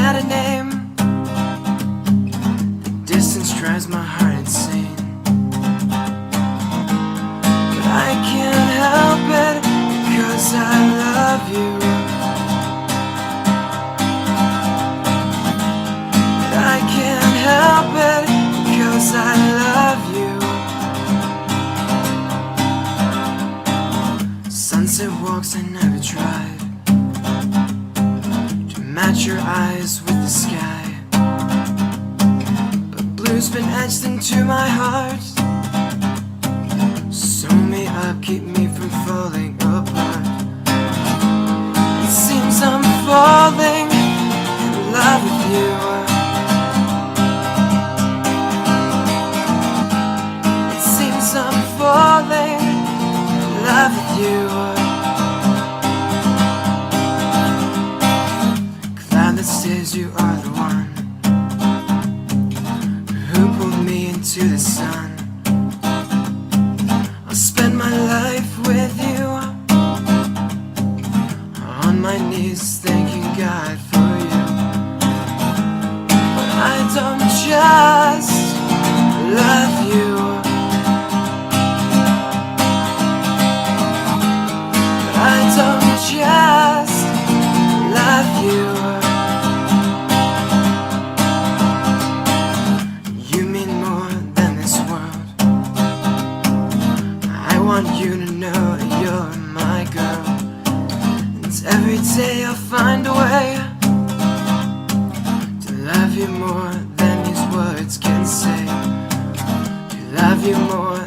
had a name. The distance drives my heart insane, but I can't help it because I love you. But I can't help it because I love you. Sunset walks I never tried to match your eyes with the sky, but blue's been etched into my heart. Sew me up, keep me from falling apart. It seems I'm falling in love with you. It seems I'm falling in love with you. Says you are the one who pulled me into the sun. I'll spend my life with you, on my knees thanking God for you. But I don't just love you, but I don't just love you. I want you to know you're my girl, and every day I'll find a way to love you more than these words can say, to love you more